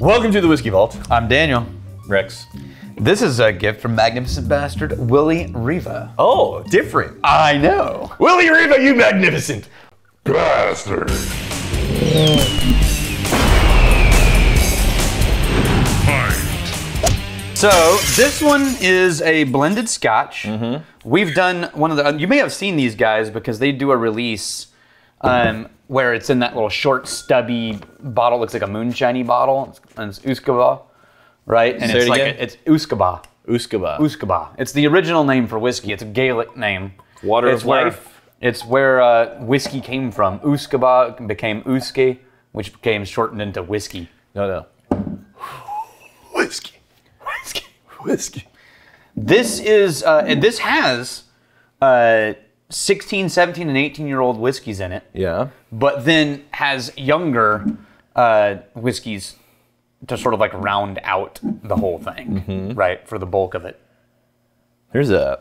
Welcome to the Whiskey Vault. I'm Daniel. Rex. This is a gift from Magnificent Bastard Willy Riva. Oh, different. I know. Willy Riva, you magnificent bastard. So this one is a blended Scotch. We've done one of the. You may have seen these guys because they do a release where it's in that little short, stubby bottle. Looks like a moonshiny bottle, and it's Usquaebach, right? And Say it's it like again? it's Usquaebach. Usquaebach. Usquaebach. It's the original name for whiskey. It's a Gaelic name. Water It's of life. It's where whiskey came from. Usquaebach became Uske, which became shortened into whiskey. No. Whiskey. Whiskey. Whiskey. This is, and this has 16, 17, and 18-year-old whiskeys in it, Yeah. but then has younger whiskeys to sort of like round out the whole thing, right, for the bulk of it. There's a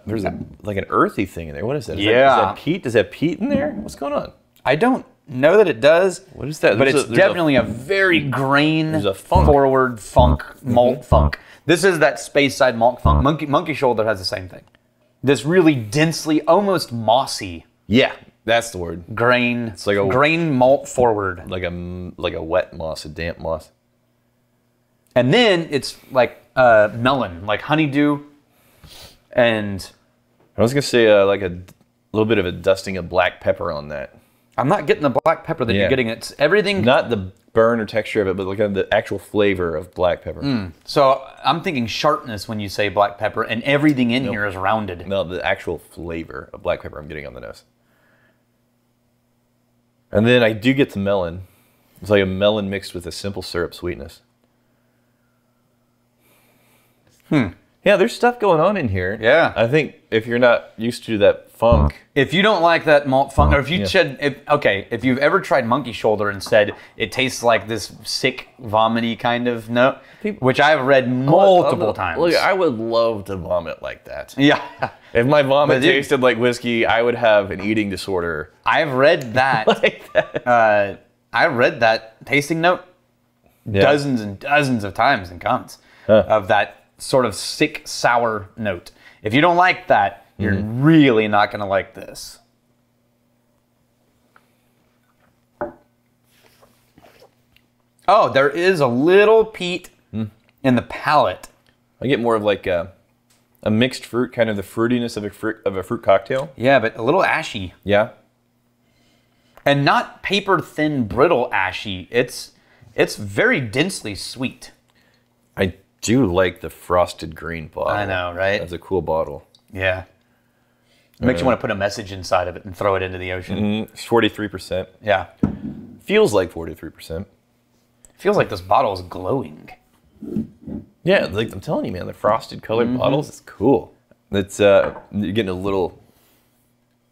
like an earthy thing in there. What is that? Is Yeah. that peat? Does that have peat in there? What's going on? I don't know that it does. What is that? But There's it's definitely a very grain There's a funk. forward funk, malt funk. This is that space side malt funk. Monkey Shoulder has the same thing. This really densely, almost mossy Yeah, that's the word. grain. It's like a- grain malt forward. Like a wet moss, a damp moss. And then it's like melon, like honeydew. And I was gonna say like a little bit of a dusting of black pepper on that. I'm not getting the black pepper that Yeah. you're getting. It's everything. Not the burn or texture of it, but like the actual flavor of black pepper. So I'm thinking sharpness when you say black pepper, and everything in here is rounded. No, the actual flavor of black pepper I'm getting on the nose. And then I do get the melon. It's like a melon mixed with a simple syrup sweetness. Yeah, there's stuff going on in here. Yeah. I think if you're not used to that funk, If you don't like that malt funk, or if you Yeah. if you've ever tried Monkey Shoulder and said it tastes like this sick, vomity kind of note, which I've read multiple times. Look, I would love to vomit like that. Yeah, If my vomit But dude- tasted like whiskey, I would have an eating disorder. I've read that. Like that. I read that tasting note Yeah. dozens and dozens of times in comments of that sort of sick, sour note. If you don't like that, you're really not going to like this. Oh, there is a little peat in the palate. I get more of like a mixed fruit, kind of the fruitiness of a fruit cocktail. Yeah, but a little ashy. Yeah. And not paper thin, brittle ashy. It's very densely sweet. I do like the frosted green bottle. I know, right? That's a cool bottle. Yeah. It makes you want to put a message inside of it and throw it into the ocean. It's 43%. Yeah. Feels like 43%. Feels like this bottle is glowing. Yeah, like I'm telling you, man, the frosted colored bottles is cool. It's you're getting a little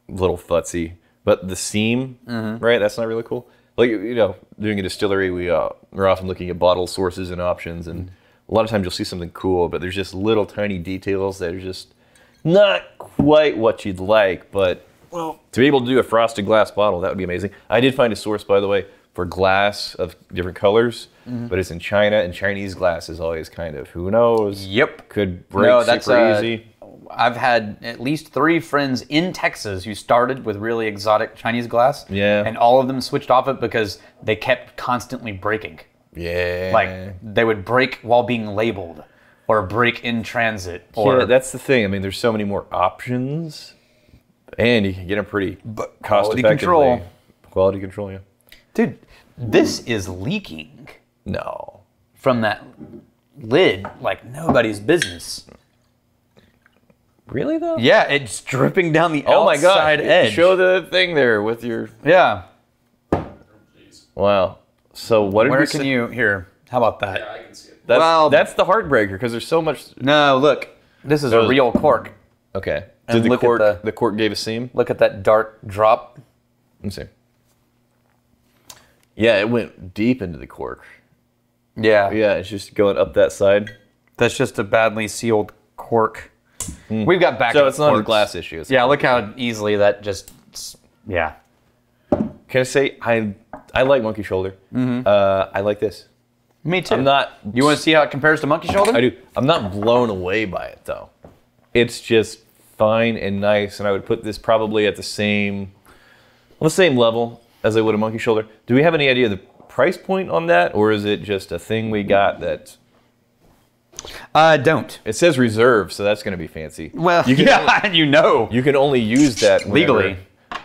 futzy, but the seam, right? That's not really cool. Like doing a distillery, we're often looking at bottle sources and options, and a lot of times you'll see something cool, but there's just little tiny details that are just not quite what you'd like. But to be able to do a frosted glass bottle, that would be amazing. I did find a source, by the way, for glass of different colors, but it's in China, and Chinese glass is always kind of, who knows? Yep. Could break super easy. I've had at least 3 friends in Texas who started with really exotic Chinese glass. Yeah. And all of them switched off it because they kept constantly breaking. Yeah. Like, they would break while being labeled or break in transit. Or Yeah, that's the thing. I mean, there's so many more options, and you can get them pretty cost quality effectively. control. Quality control, yeah. Dude, this is leaking No. from that lid like nobody's business. Really, though? Yeah, it's dripping down the Oh my God. outside edge. Show the thing there with your... Yeah. Wow. So what did Where we can say? you... Here, how about that? Yeah, I can see it. That's, Well- that's the heartbreaker, because there's so much... No, look. This is a Those- real cork. Okay. And Did look at the cork gave a seam? Look at that dark drop. Let me see. Yeah, it went deep into the cork. Yeah. Yeah, it's just going up that side. That's just a badly sealed cork. We've got back. So it's not a glass issue. It's Yeah, look how easily that just. Yeah. Can I say I like Monkey Shoulder? I like this. Me too. I'm not. You want to see how it compares to monkey shoulder? I do. I'm not blown away by it though. It's just fine and nice, and I would put this probably at the same level as I would a monkey shoulder. Do we have any idea of the price point on that, or is it just a thing we got that? Don't. It says reserve, so that's going to be fancy. Well, you can you know. You can only use that Legally.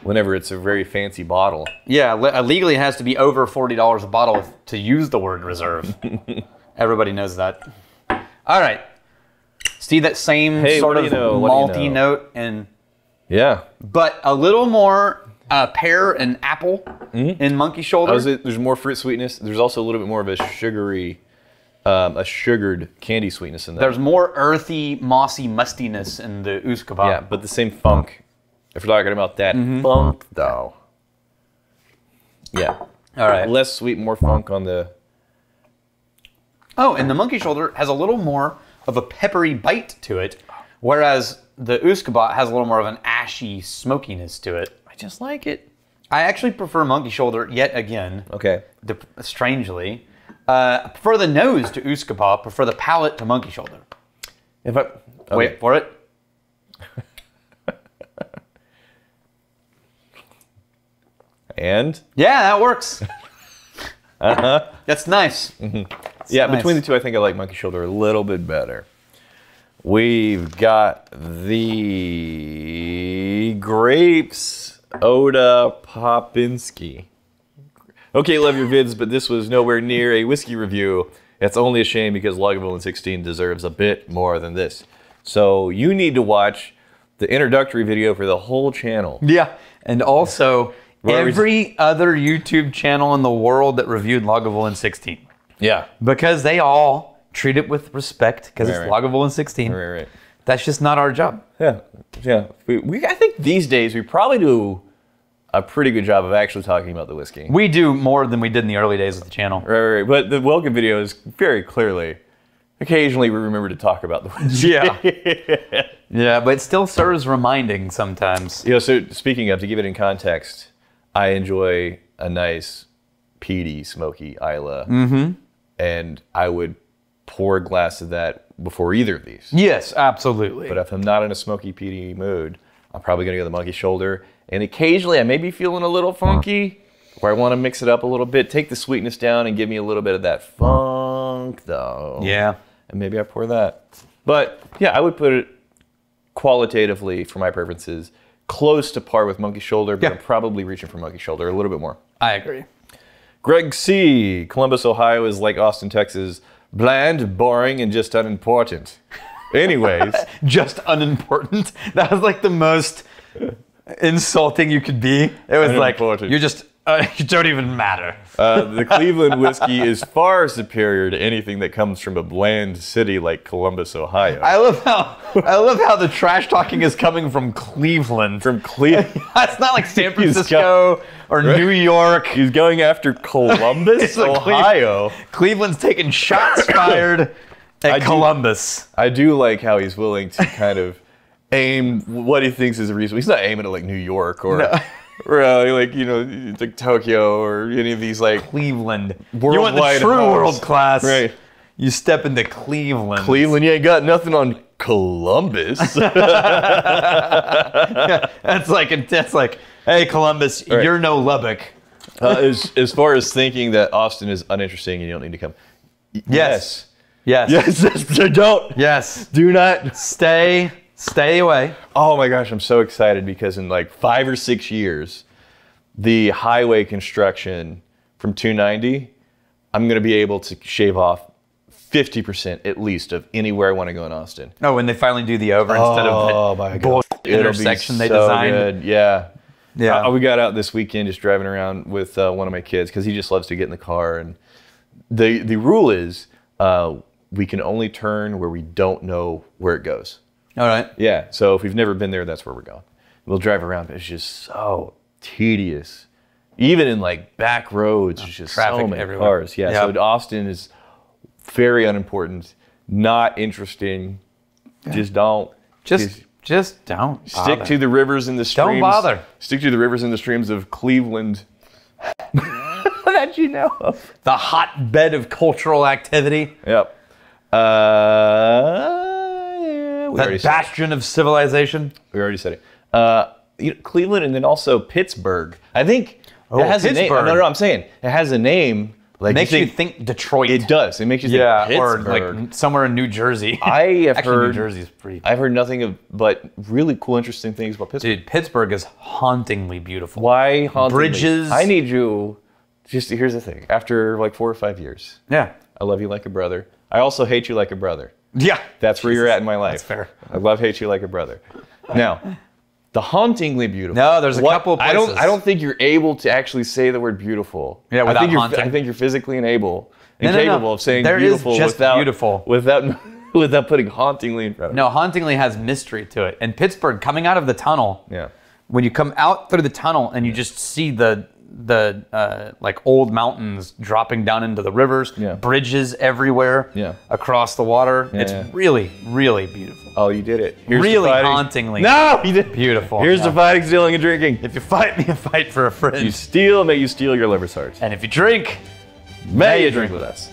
Whenever it's a very fancy bottle. Yeah, legally it has to be over $40 a bottle to use the word reserve. Everybody knows that. All right. See that same sort of malty note and but a little more pear and apple in monkey shoulder. There's more fruit sweetness. There's also a little bit more of a sugary, a sugared candy sweetness in there. There's more earthy, mossy mustiness in the Usquaebach. Yeah, but the same funk. If we're talking about that funk, though. Yeah. All right. Less sweet, more funk on the... Oh, and the monkey shoulder has a little more of a peppery bite to it, whereas the Usquaebach has a little more of an ashy smokiness to it. I just like it. I actually prefer monkey shoulder yet again. Okay. Strangely. I prefer the nose to Usquaebach, prefer the palate to monkey shoulder. Wait for it. And? Yeah, that works. That's nice. Yeah, nice. Between the two, I think I like monkey shoulder a little bit better. We've got the grapes Oda Popinski. Okay, love your vids, but this was nowhere near a whiskey review. It's only a shame because Lagavulin 16 deserves a bit more than this. So you need to watch the introductory video for the whole channel. Yeah, and also... every other YouTube channel in the world that reviewed Lagavulin 16. Yeah. Because they all treat it with respect because it's Lagavulin 16. Right. That's just not our job. Yeah. I think these days we probably do a pretty good job of actually talking about the whiskey. We do more than we did in the early days of the channel. Right. But the welcome video is very clearly, occasionally we remember to talk about the whiskey. Yeah. Yeah, but it still serves reminding sometimes. Yeah, so speaking of, to give it in context, I enjoy a nice, peaty, smoky Isla, and I would pour a glass of that before either of these. Yes, absolutely. But if I'm not in a smoky, peaty mood, I'm probably going to go the monkey shoulder. And occasionally, I may be feeling a little funky, where I want to mix it up a little bit, take the sweetness down, and give me a little bit of that funk, though. Yeah. And maybe I pour that. But yeah, I would put it qualitatively, for my preferences, close to par with monkey shoulder, but I'm probably reaching for monkey shoulder a little bit more. I agree. Greg C. Columbus, Ohio is like Austin, Texas. Bland, boring, and just unimportant. Anyways. Just unimportant? That was like the most insulting you could be. It was like, you're just, you don't even matter. The Cleveland whiskey is far superior to anything that comes from a bland city like Columbus, Ohio. I love how the trash talking is coming from Cleveland. From Cleveland. It's not like San Francisco or New York. He's going after Columbus, Ohio. Cleveland's taking shots fired at Columbus. I do like how he's willing to kind of aim what he thinks is a reason. He's not aiming at like New York or... No. Really, like, like Tokyo or any of these, like... Cleveland. You want the true world class. Right. You step into Cleveland. Cleveland, you ain't got nothing on Columbus. That's like, hey, Columbus, you're no Lubbock. As far as thinking that Austin is uninteresting and you don't need to come. Yes. Don't. Yes. Do not. Stay away. Oh my gosh, I'm so excited because in like 5 or 6 years, the highway construction from 290, I'm going to be able to shave off 50% at least of anywhere I want to go in Austin. Oh, when they finally do the over instead of the intersection they designed. Good. Yeah. We got out this weekend just driving around with one of my kids because he just loves to get in the car. And the rule is we can only turn where we don't know where it goes. All right. Yeah, so if we've never been there, that's where we're going. We'll drive around, but it's just so tedious. Even in like back roads, it's just so many cars. Yeah, so Austin is very unimportant, not interesting. Just don't. Just don't. Stick to the rivers and the streams. Don't bother. Stick to the rivers and the streams of Cleveland. That How'd you know? The hotbed of cultural activity. Yep. Yeah, That bastion of civilization. We already said it. Cleveland and then also Pittsburgh. I think it has a name. Pittsburgh. No, I'm saying it has a name. Like Makes you think Detroit. It does. It makes you think or Pittsburgh. like somewhere in New Jersey. I have Actually, heard New Jersey's pretty. I've heard nothing but really cool, interesting things about Pittsburgh. Dude, Pittsburgh is hauntingly beautiful. Why hauntingly? Bridges. I need you. Just here's the thing. After like 4 or 5 years, Yeah. I love you like a brother. I also hate you like a brother. Yeah. That's where you're at in my life. That's fair. I love hate you like a brother. Now, the hauntingly beautiful. No, there's a couple of places. I don't think you're able to actually say the word beautiful. Yeah, without haunting. I think you're physically capable No. of saying There is beautiful just beautiful. without putting hauntingly in front of it. No, hauntingly has mystery to it. And Pittsburgh, coming out of the tunnel, Yeah. when you come out through the tunnel and you just see the like old mountains dropping down into the rivers, Yeah. bridges everywhere, Yeah. across the water. Yeah, It's yeah. really, really beautiful. Oh, you did it. Here's Really the fighting. hauntingly. No, you did. Beautiful. Here's the Yeah. fighting, stealing, and drinking. If you fight me, fight for a friend. You steal, may you steal your liver's heart. And if you drink, May you drink with us.